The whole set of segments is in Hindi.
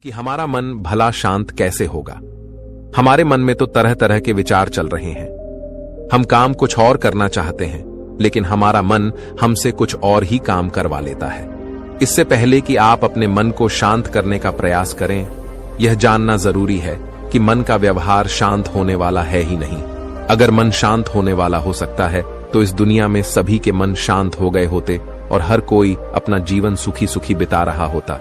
कि हमारा मन भला शांत कैसे होगा। हमारे मन में तो तरह तरह के विचार चल रहे हैं। हम काम कुछ और करना चाहते हैं, लेकिन हमारा मन हमसे कुछ और ही काम करवा लेता है। इससे पहले कि आप अपने मन को शांत करने का प्रयास करें, यह जानना जरूरी है कि मन का व्यवहार शांत होने वाला है ही नहीं। अगर मन शांत होने वाला हो सकता है तो इस दुनिया में सभी के मन शांत हो गए होते और हर कोई अपना जीवन सुखी सुखी बिता रहा होता।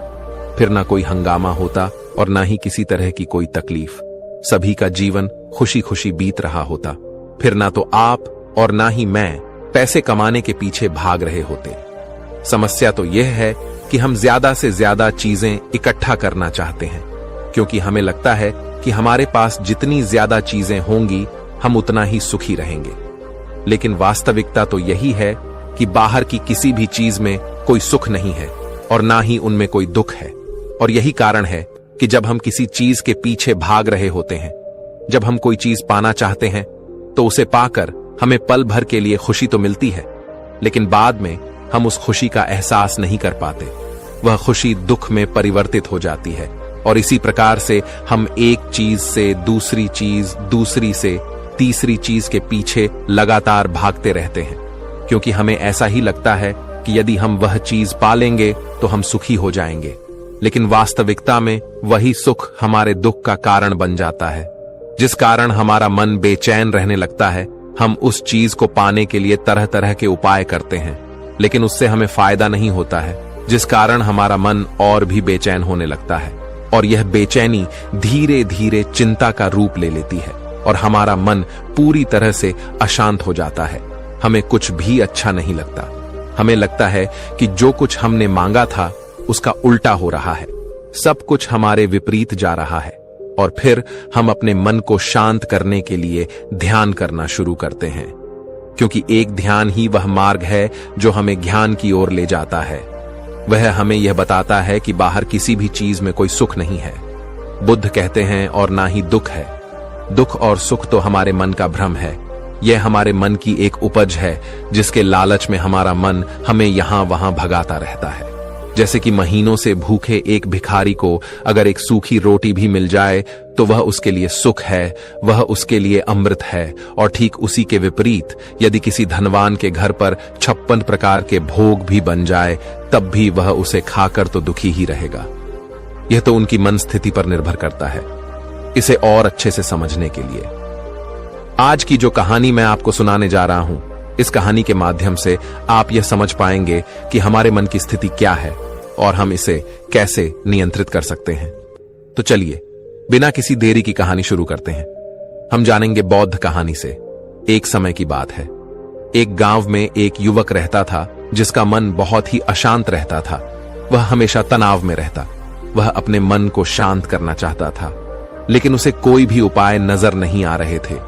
फिर ना कोई हंगामा होता और ना ही किसी तरह की कोई तकलीफ। सभी का जीवन खुशी खुशी बीत रहा होता। फिर ना तो आप और ना ही मैं पैसे कमाने के पीछे भाग रहे होते। समस्या तो यह है कि हम ज्यादा से ज्यादा चीजें इकट्ठा करना चाहते हैं, क्योंकि हमें लगता है कि हमारे पास जितनी ज्यादा चीजें होंगी हम उतना ही सुखी रहेंगे। लेकिन वास्तविकता तो यही है कि बाहर की किसी भी चीज में कोई सुख नहीं है और ना ही उनमें कोई दुख है। और यही कारण है कि जब हम किसी चीज के पीछे भाग रहे होते हैं, जब हम कोई चीज पाना चाहते हैं, तो उसे पाकर हमें पल भर के लिए खुशी तो मिलती है, लेकिन बाद में हम उस खुशी का एहसास नहीं कर पाते। वह खुशी दुख में परिवर्तित हो जाती है और इसी प्रकार से हम एक चीज से दूसरी चीज, दूसरी से तीसरी चीज के पीछे लगातार भागते रहते हैं, क्योंकि हमें ऐसा ही लगता है कि यदि हम वह चीज पा लेंगे तो हम सुखी हो जाएंगे। लेकिन वास्तविकता में वही सुख हमारे दुख का कारण बन जाता है, जिस कारण हमारा मन बेचैन रहने लगता है। हम उस चीज को पाने के लिए तरह तरह के उपाय करते हैं, लेकिन उससे हमें फायदा नहीं होता है, जिस कारण हमारा मन और भी बेचैन होने लगता है। और यह बेचैनी धीरे धीरे चिंता का रूप ले लेती है और हमारा मन पूरी तरह से अशांत हो जाता है। हमें कुछ भी अच्छा नहीं लगता। हमें लगता है कि जो कुछ हमने मांगा था उसका उल्टा हो रहा है, सब कुछ हमारे विपरीत जा रहा है। और फिर हम अपने मन को शांत करने के लिए ध्यान करना शुरू करते हैं, क्योंकि एक ध्यान ही वह मार्ग है जो हमें ज्ञान की ओर ले जाता है। वह हमें यह बताता है कि बाहर किसी भी चीज में कोई सुख नहीं है, बुद्ध कहते हैं, और ना ही दुख है। दुख और सुख तो हमारे मन का भ्रम है। यह हमारे मन की एक उपज है, जिसके लालच में हमारा मन हमें यहां वहां भगाता रहता है। जैसे कि महीनों से भूखे एक भिखारी को अगर एक सूखी रोटी भी मिल जाए तो वह उसके लिए सुख है, वह उसके लिए अमृत है। और ठीक उसी के विपरीत यदि किसी धनवान के घर पर 56 प्रकार के भोग भी बन जाए, तब भी वह उसे खाकर तो दुखी ही रहेगा। यह तो उनकी मन स्थिति पर निर्भर करता है। इसे और अच्छे से समझने के लिए आज की जो कहानी मैं आपको सुनाने जा रहा हूं, इस कहानी के माध्यम से आप यह समझ पाएंगे कि हमारे मन की स्थिति क्या है और हम इसे कैसे नियंत्रित कर सकते हैं। तो चलिए बिना किसी देरी की कहानी शुरू करते हैं। हम जानेंगे बौद्ध कहानी से। एक समय की बात है। एक गांव में एक युवक रहता था जिसका मन बहुत ही अशांत रहता था। वह हमेशा तनाव में रहता। वह अपने मन को शांत करना चाहता था, लेकिन उसे कोई भी उपाय नजर नहीं आ रहे थे।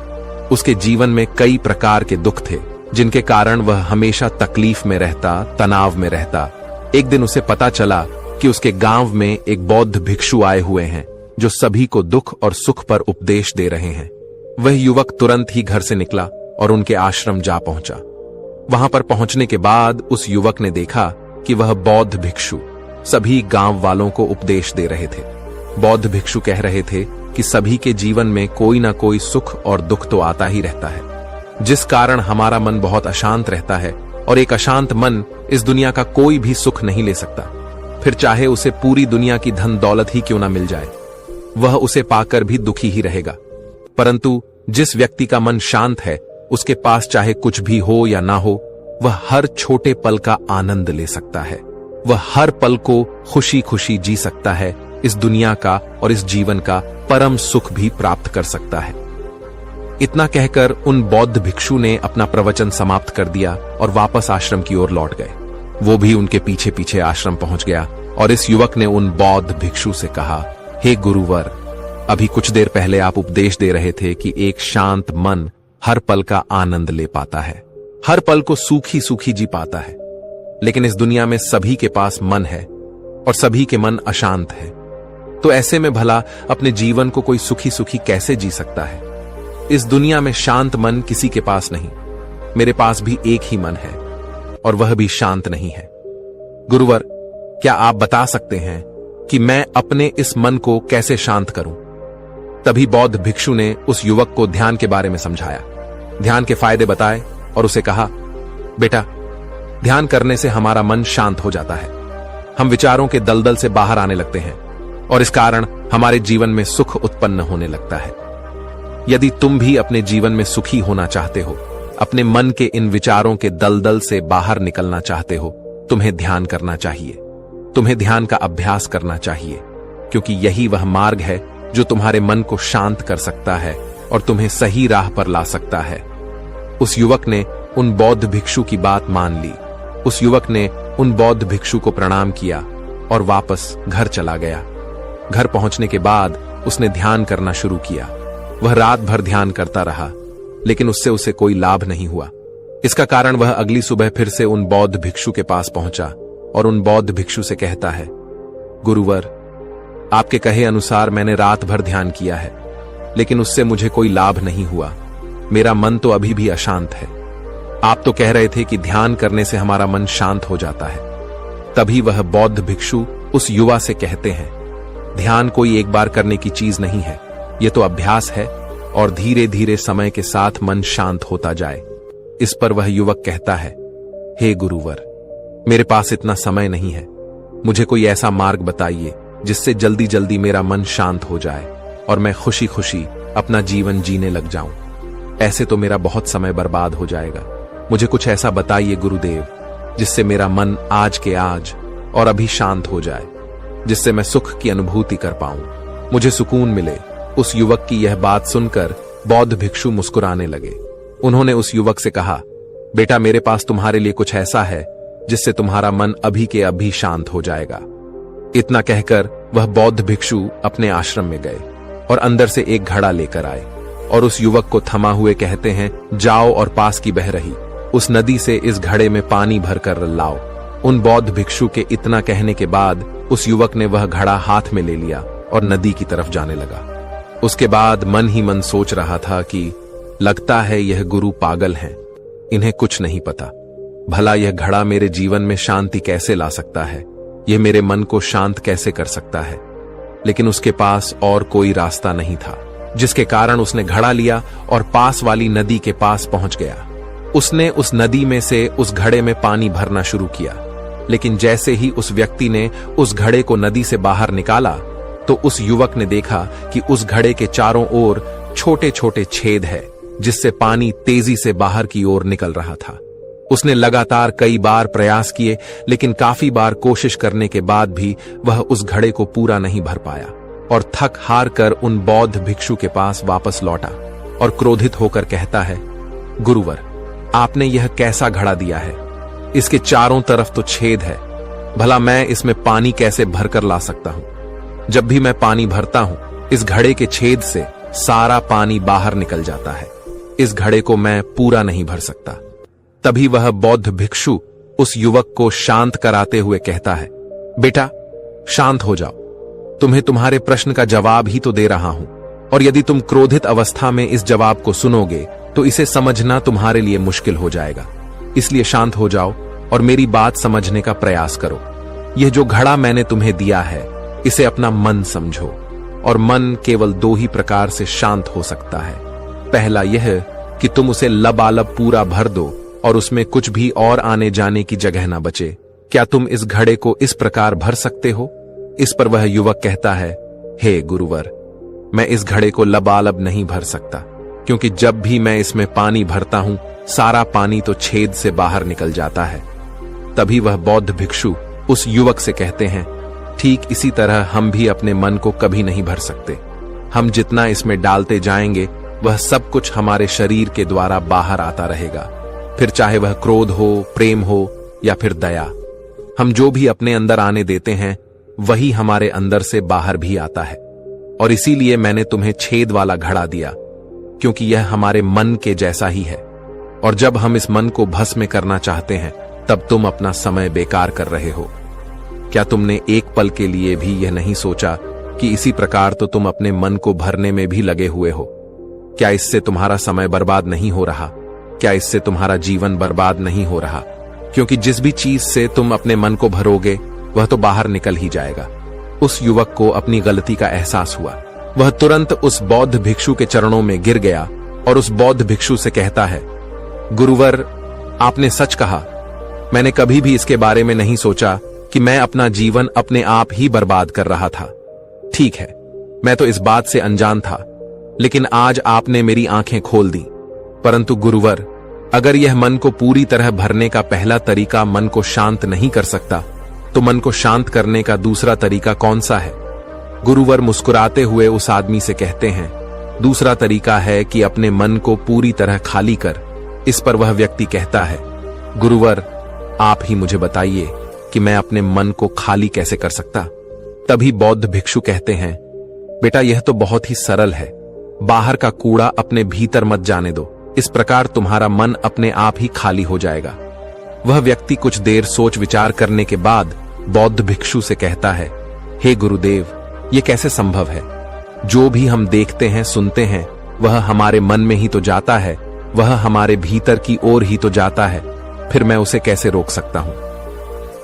उसके जीवन में कई प्रकार के दुख थे, जिनके कारण वह हमेशा तकलीफ में रहता, तनाव में रहता। एक दिन उसे पता चला कि उसके गांव में एक बौद्ध भिक्षु आए हुए हैं, जो सभी को दुख और सुख पर उपदेश दे रहे हैं। वह युवक तुरंत ही घर से निकला और उनके आश्रम जा पहुंचा। वहां पर पहुंचने के बाद उस युवक ने देखा कि वह बौद्ध भिक्षु सभी गांव वालों को उपदेश दे रहे थे। बौद्ध भिक्षु कह रहे थे कि सभी के जीवन में कोई ना कोई सुख और दुख तो आता ही रहता है, जिस कारण हमारा मन बहुत अशांत रहता है। और एक अशांत मन इस दुनिया का कोई भी सुख नहीं ले सकता, फिर चाहे उसे पूरी दुनिया की धन दौलत ही क्यों ना मिल जाए, वह उसे पाकर भी दुखी ही रहेगा। परंतु जिस व्यक्ति का मन शांत है, उसके पास चाहे कुछ भी हो या ना हो, वह हर छोटे पल का आनंद ले सकता है। वह हर पल को खुशी खुशी जी सकता है। इस दुनिया का और इस जीवन का परम सुख भी प्राप्त कर सकता है। इतना कहकर उन बौद्ध भिक्षु ने अपना प्रवचन समाप्त कर दिया और वापस आश्रम की ओर लौट गए। वो भी उनके पीछे पीछे आश्रम पहुंच गया और इस युवक ने उन बौद्ध भिक्षु से कहा, हे गुरुवर, अभी कुछ देर पहले आप उपदेश दे रहे थे कि एक शांत मन हर पल का आनंद ले पाता है, हर पल को सूखी सूखी जी पाता है। लेकिन इस दुनिया में सभी के पास मन है और सभी के मन अशांत है। तो ऐसे में भला अपने जीवन को कोई सुखी सुखी कैसे जी सकता है? इस दुनिया में शांत मन किसी के पास नहीं। मेरे पास भी एक ही मन है और वह भी शांत नहीं है। गुरुवर, क्या आप बता सकते हैं कि मैं अपने इस मन को कैसे शांत करूं। तभी बौद्ध भिक्षु ने उस युवक को ध्यान के बारे में समझाया, ध्यान के फायदे बताए और उसे कहा, बेटा, ध्यान करने से हमारा मन शांत हो जाता है। हम विचारों के दलदल से बाहर आने लगते हैं और इस कारण हमारे जीवन में सुख उत्पन्न होने लगता है। यदि तुम भी अपने जीवन में सुखी होना चाहते हो, अपने मन के इन विचारों के दलदल से बाहर निकलना चाहते हो, तुम्हें ध्यान करना चाहिए। तुम्हें ध्यान का अभ्यास करना चाहिए, क्योंकि यही वह मार्ग है जो तुम्हारे मन को शांत कर सकता है और तुम्हें सही राह पर ला सकता है। उस युवक ने उन बौद्ध भिक्षु की बात मान ली। उस युवक ने उन बौद्ध भिक्षु को प्रणाम किया और वापस घर चला गया। घर पहुंचने के बाद उसने ध्यान करना शुरू किया। वह रात भर ध्यान करता रहा, लेकिन उससे उसे कोई लाभ नहीं हुआ। इसका कारण वह अगली सुबह फिर से उन बौद्ध भिक्षु के पास पहुंचा और उन बौद्ध भिक्षु से कहता है, गुरुवर, आपके कहे अनुसार मैंने रात भर ध्यान किया है, लेकिन उससे मुझे कोई लाभ नहीं हुआ। मेरा मन तो अभी भी अशांत है। आप तो कह रहे थे कि ध्यान करने से हमारा मन शांत हो जाता है। तभी वह बौद्ध भिक्षु उस युवा से कहते हैं, ध्यान कोई एक बार करने की चीज नहीं है, यह तो अभ्यास है और धीरे धीरे समय के साथ मन शांत होता जाए। इस पर वह युवक कहता है, हे गुरुवर, मेरे पास इतना समय नहीं है। मुझे कोई ऐसा मार्ग बताइए जिससे जल्दी जल्दी मेरा मन शांत हो जाए और मैं खुशी खुशी अपना जीवन जीने लग जाऊं। ऐसे तो मेरा बहुत समय बर्बाद हो जाएगा। मुझे कुछ ऐसा बताइए गुरुदेव, जिससे मेरा मन आज के आज और अभी शांत हो जाए, जिससे मैं सुख की अनुभूति कर पाऊं, मुझे सुकून मिले। उस युवक की यह बात सुनकर बौद्ध भिक्षु मुस्कुराने लगे। उन्होंने उस युवक से कहा, बेटा, मेरे पास तुम्हारे लिए कुछ ऐसा है जिससे तुम्हारा मन अभी के अभी शांत हो जाएगा। इतना कहकर वह बौद्ध भिक्षु अपने आश्रम में गए और अंदर से एक घड़ा लेकर आए और उस युवक को थमा हुए कहते हैं, जाओ और पास की बह रही उस नदी से इस घड़े में पानी भरकर लाओ। उन बौद्ध भिक्षु के इतना कहने के बाद उस युवक ने वह घड़ा हाथ में ले लिया और नदी की तरफ जाने लगा। उसके बाद मन ही मन सोच रहा था कि लगता है यह गुरु पागल हैं, इन्हें कुछ नहीं पता। भला यह घड़ा मेरे जीवन में शांति कैसे ला सकता है, यह मेरे मन को शांत कैसे कर सकता है। लेकिन उसके पास और कोई रास्ता नहीं था, जिसके कारण उसने घड़ा लिया और पास वाली नदी के पास पहुंच गया। उसने उस नदी में से उस घड़े में पानी भरना शुरू किया, लेकिन जैसे ही उस व्यक्ति ने उस घड़े को नदी से बाहर निकाला तो उस युवक ने देखा कि उस घड़े के चारों ओर छोटे छोटे छेद है, जिससे पानी तेजी से बाहर की ओर निकल रहा था। उसने लगातार कई बार प्रयास किए, लेकिन काफी बार कोशिश करने के बाद भी वह उस घड़े को पूरा नहीं भर पाया और थक हार कर उन बौद्ध भिक्षु के पास वापस लौटा और क्रोधित होकर कहता है, गुरुवर, आपने यह कैसा घड़ा दिया है? इसके चारों तरफ तो छेद है। भला मैं इसमें पानी कैसे भरकर ला सकता हूं? जब भी मैं पानी भरता हूं, इस घड़े के छेद से सारा पानी बाहर निकल जाता है। इस घड़े को मैं पूरा नहीं भर सकता। तभी वह बौद्ध भिक्षु उस युवक को शांत कराते हुए कहता है, बेटा, शांत हो जाओ। तुम्हें तुम्हारे प्रश्न का जवाब ही तो दे रहा हूं, और यदि तुम क्रोधित अवस्था में इस जवाब को सुनोगे तो इसे समझना तुम्हारे लिए मुश्किल हो जाएगा। इसलिए शांत हो जाओ और मेरी बात समझने का प्रयास करो। यह जो घड़ा मैंने तुम्हें दिया है, इसे अपना मन समझो, और मन केवल दो ही प्रकार से शांत हो सकता है। पहला यह कि तुम उसे लबालब पूरा भर दो और उसमें कुछ भी और आने जाने की जगह ना बचे। क्या तुम इस घड़े को इस प्रकार भर सकते हो? इस पर वह युवक कहता है, हे गुरुवर, मैं इस घड़े को लबालब नहीं भर सकता, क्योंकि जब भी मैं इसमें पानी भरता हूं, सारा पानी तो छेद से बाहर निकल जाता है। तभी वह बौद्ध भिक्षु उस युवक से कहते हैं, ठीक इसी तरह हम भी अपने मन को कभी नहीं भर सकते। हम जितना इसमें डालते जाएंगे, वह सब कुछ हमारे शरीर के द्वारा बाहर आता रहेगा, फिर चाहे वह क्रोध हो, प्रेम हो या फिर दया। हम जो भी अपने अंदर आने देते हैं, वही हमारे अंदर से बाहर भी आता है। और इसीलिए मैंने तुम्हें छेद वाला घड़ा दिया, क्योंकि यह हमारे मन के जैसा ही है। और जब हम इस मन को भस्म करना चाहते हैं, तब तुम अपना समय बेकार कर रहे हो। क्या तुमने एक पल के लिए भी यह नहीं सोचा कि इसी प्रकार तो तुम अपने मन को भरने में भी लगे हुए हो? क्या इससे तुम्हारा समय बर्बाद नहीं हो रहा? क्या इससे तुम्हारा जीवन बर्बाद नहीं हो रहा? क्योंकि जिस भी चीज से तुम अपने मन को भरोगे, वह तो बाहर निकल ही जाएगा। उस युवक को अपनी गलती का एहसास हुआ। वह तुरंत उस बौद्ध भिक्षु के चरणों में गिर गया और उस बौद्ध भिक्षु से कहता है, गुरुवर, आपने सच कहा। मैंने कभी भी इसके बारे में नहीं सोचा कि मैं अपना जीवन अपने आप ही बर्बाद कर रहा था। ठीक है, मैं तो इस बात से अनजान था, लेकिन आज आपने मेरी आंखें खोल दी। परंतु गुरुवर, अगर यह मन को पूरी तरह भरने का पहला तरीका मन को शांत नहीं कर सकता, तो मन को शांत करने का दूसरा तरीका कौन सा है? गुरुवर मुस्कुराते हुए उस आदमी से कहते हैं, दूसरा तरीका है कि अपने मन को पूरी तरह खाली कर। इस पर वह व्यक्ति कहता है, गुरुवर, आप ही मुझे बताइए कि मैं अपने मन को खाली कैसे कर सकता? तभी बौद्ध भिक्षु कहते हैं, बेटा, यह तो बहुत ही सरल है। बाहर का कूड़ा अपने भीतर मत जाने दो। इस प्रकार तुम्हारा मन अपने आप ही खाली हो जाएगा। वह व्यक्ति कुछ देर सोच विचार करने के बाद बौद्ध भिक्षु से कहता है, हे गुरुदेव, यह कैसे संभव है? जो भी हम देखते हैं, सुनते हैं, वह हमारे मन में ही तो जाता है, वह हमारे भीतर की ओर ही तो जाता है। फिर मैं उसे कैसे रोक सकता हूं?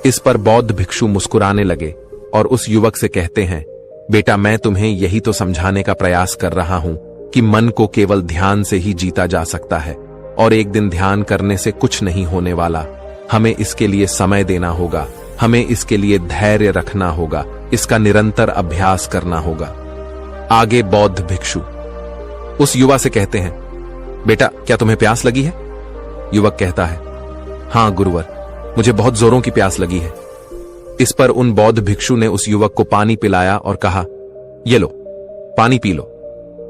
इस पर बौद्ध भिक्षु मुस्कुराने लगे और उस युवक से कहते हैं, बेटा, मैं तुम्हें यही तो समझाने का प्रयास कर रहा हूं कि मन को केवल ध्यान से ही जीता जा सकता है और एक दिन ध्यान करने से कुछ नहीं होने वाला। हमें इसके लिए समय देना होगा, हमें इसके लिए धैर्य रखना होगा, इसका निरंतर अभ्यास करना होगा। आगे बौद्ध भिक्षु उस युवा से कहते हैं, बेटा, क्या तुम्हें प्यास लगी है? युवक कहता है, हाँ गुरुवर, मुझे बहुत जोरों की प्यास लगी है। इस पर उन बौद्ध भिक्षु ने उस युवक को पानी पिलाया और कहा, ये लो, पानी पी लो,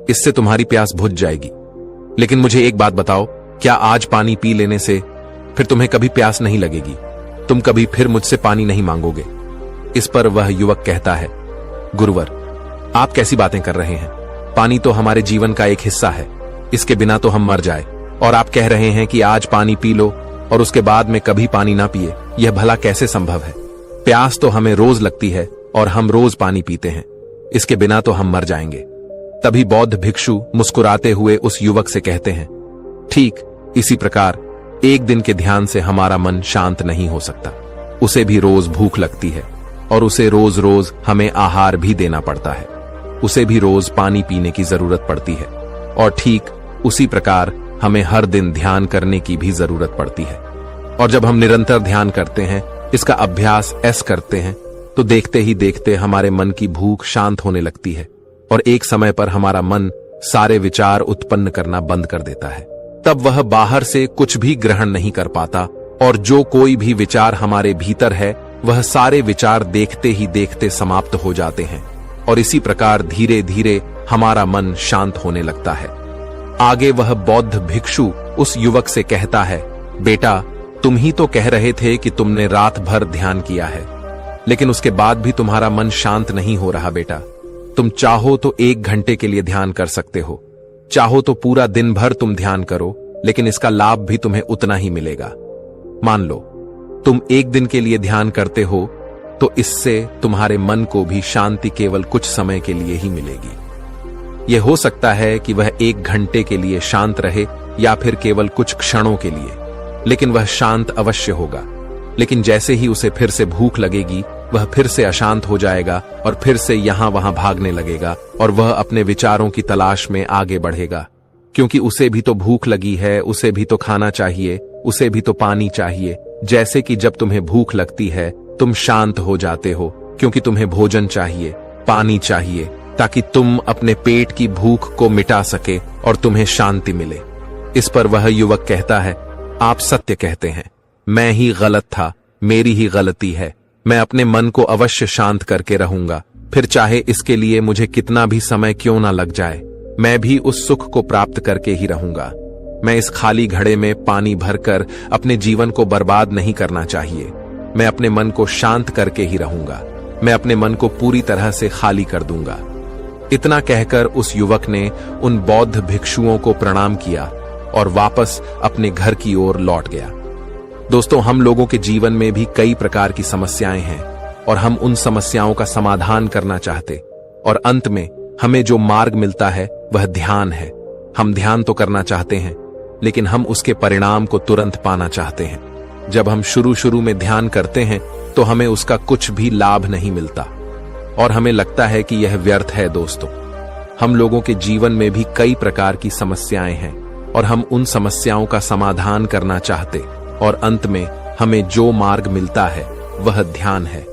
इससे तुम्हारी प्यास बुझ जाएगी। लेकिन मुझे एक बात बताओ, क्या आज पानी पी लेने से फिर तुम्हें कभी प्यास नहीं लगेगी? तुम कभी फिर मुझसे पानी नहीं मांगोगे? इस पर वह युवक कहता है, गुरुवर, आप कैसी बातें कर रहे हैं? पानी तो हमारे जीवन का एक हिस्सा है, इसके बिना तो हम मर जाए, और आप कह रहे हैं कि आज पानी पी लो और उसके बाद में कभी पानी ना पिए। यह भला कैसे संभव है? प्यास तो हमें रोज लगती है और हम रोज पानी पीते हैं, इसके बिना तो हम मर जाएंगे। तभी बौद्ध भिक्षु मुस्कुराते हुए उस युवक से कहते हैं, ठीक इसी प्रकार एक दिन के ध्यान से हमारा मन शांत नहीं हो सकता। उसे भी रोज भूख लगती है और उसे रोज रोज हमें आहार भी देना पड़ता है। उसे भी रोज पानी पीने की जरूरत पड़ती है और ठीक उसी प्रकार हमें हर दिन ध्यान करने की भी जरूरत पड़ती है। और जब हम निरंतर ध्यान करते हैं, इसका अभ्यास ऐसे करते हैं, तो देखते ही देखते हमारे मन की भूख शांत होने लगती है और एक समय पर हमारा मन सारे विचार उत्पन्न करना बंद कर देता है। तब वह बाहर से कुछ भी ग्रहण नहीं कर पाता और जो कोई भी विचार हमारे भीतर है, वह सारे विचार देखते ही देखते समाप्त हो जाते हैं और इसी प्रकार धीरे धीरे हमारा मन शांत होने लगता है। आगे वह बौद्ध भिक्षु उस युवक से कहता है, बेटा, तुम ही तो कह रहे थे कि तुमने रात भर ध्यान किया है, लेकिन उसके बाद भी तुम्हारा मन शांत नहीं हो रहा। बेटा, तुम चाहो तो 1 घंटे के लिए ध्यान कर सकते हो, चाहो तो पूरा दिन भर तुम ध्यान करो, लेकिन इसका लाभ भी तुम्हें उतना ही मिलेगा। मान लो तुम 1 दिन के लिए ध्यान करते हो, तो इससे तुम्हारे मन को भी शांति केवल कुछ समय के लिए ही मिलेगी। यह हो सकता है कि वह 1 घंटे के लिए शांत रहे या फिर केवल कुछ क्षणों के लिए, लेकिन वह शांत अवश्य होगा। लेकिन जैसे ही उसे फिर से भूख लगेगी, वह फिर से अशांत हो जाएगा और फिर से यहां वहां भागने लगेगा और वह अपने विचारों की तलाश में आगे बढ़ेगा, क्योंकि उसे भी तो भूख लगी है, उसे भी तो खाना चाहिए, उसे भी तो पानी चाहिए। जैसे कि जब तुम्हें भूख लगती है, तुम शांत हो जाते हो, क्योंकि तुम्हें भोजन चाहिए, पानी चाहिए, ताकि तुम अपने पेट की भूख को मिटा सके और तुम्हें शांति मिले। इस पर वह युवक कहता है, आप सत्य कहते हैं, मैं ही गलत था, मेरी ही गलती है। मैं अपने मन को अवश्य शांत करके रहूंगा, फिर चाहे इसके लिए मुझे कितना भी समय क्यों ना लग जाए, मैं भी उस सुख को प्राप्त करके ही रहूंगा। मैं इस खाली घड़े में पानी भरकर अपने जीवन को बर्बाद नहीं करना चाहिए। मैं अपने मन को शांत करके ही रहूंगा, मैं अपने मन को पूरी तरह से खाली कर दूंगा। इतना कहकर उस युवक ने उन बौद्ध भिक्षुओं को प्रणाम किया और वापस अपने घर की ओर लौट गया। दोस्तों, हम लोगों के जीवन में भी कई प्रकार की समस्याएं हैं और हम उन समस्याओं का समाधान करना चाहते, और अंत में हमें जो मार्ग मिलता है वह ध्यान है। हम ध्यान तो करना चाहते हैं, लेकिन हम उसके परिणाम को तुरंत पाना चाहते हैं। जब हम शुरू में ध्यान करते हैं तो हमें उसका कुछ भी लाभ नहीं मिलता, और हमें लगता है कि यह व्यर्थ है। दोस्तों, हम लोगों के जीवन में भी कई प्रकार की समस्याएं हैं और हम उन समस्याओं का समाधान करना चाहते, और अंत में हमें जो मार्ग मिलता है वह ध्यान है।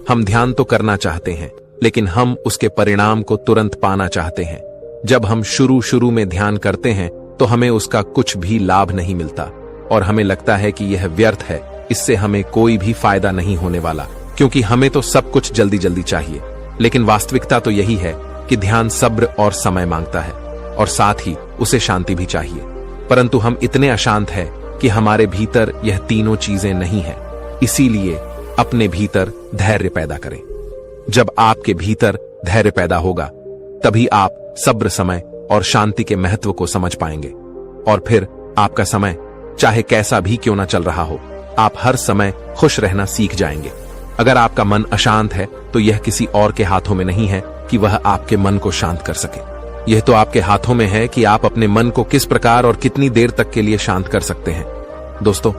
हम ध्यान तो करना चाहते हैं, लेकिन हम उसके परिणाम को तुरंत पाना चाहते हैं। जब हम शुरू में ध्यान करते हैं तो हमें उसका कुछ भी लाभ नहीं मिलता और हमें लगता है कि यह व्यर्थ है, इससे हमें कोई भी फायदा नहीं होने वाला, क्योंकि हमें तो सब कुछ जल्दी जल्दी चाहिए। लेकिन वास्तविकता तो यही है कि ध्यान सब्र और समय मांगता है, और साथ ही उसे शांति भी चाहिए। परंतु हम इतने अशांत हैं कि हमारे भीतर यह तीनों चीजें नहीं है। इसीलिए अपने भीतर धैर्य पैदा करें। जब आपके भीतर धैर्य पैदा होगा, तभी आप सब्र, समय और शांति के महत्व को समझ पाएंगे, और फिर आपका समय चाहे कैसा भी क्यों ना चल रहा हो, आप हर समय खुश रहना सीख जाएंगे। अगर आपका मन अशांत है तो यह किसी और के हाथों में नहीं है कि वह आपके मन को शांत कर सके। यह तो आपके हाथों में है कि आप अपने मन को किस प्रकार और कितनी देर तक के लिए शांत कर सकते हैं। दोस्तों,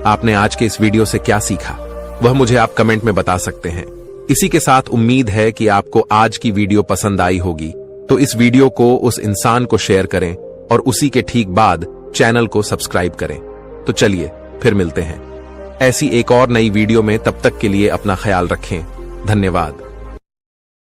आपने आज के इस वीडियो से क्या सीखा, वह मुझे आप कमेंट में बता सकते हैं। इसी के साथ उम्मीद है कि आपको आज की वीडियो पसंद आई होगी, तो इस वीडियो को उस इंसान को शेयर करें और उसी के ठीक बाद चैनल को सब्सक्राइब करें। तो चलिए फिर मिलते हैं ऐसी एक और नई वीडियो में। तब तक के लिए अपना ख्याल रखें। धन्यवाद।